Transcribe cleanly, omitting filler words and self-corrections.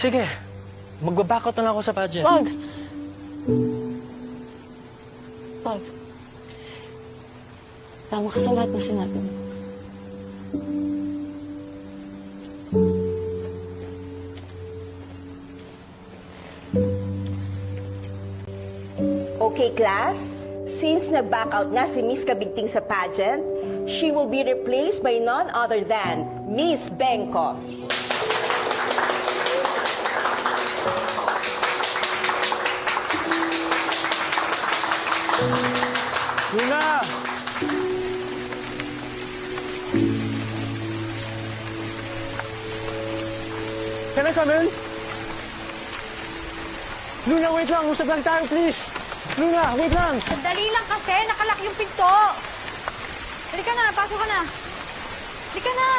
Sige, magbabackout na lang ako sa pageant. Wag! Wag. Tama ka sa lahat na sinabi mo. Okay, class? Since nag-back out na si Miss Kabigting sa pageant, she will be replaced by none other than Miss Benko. Luna! Can I come in? Luna, wait lang. Usap lang tayo, please. Luna, wait lang. Dali lang kasi, nakalak yung pinto. Halika na, pasok ka na. Halika na.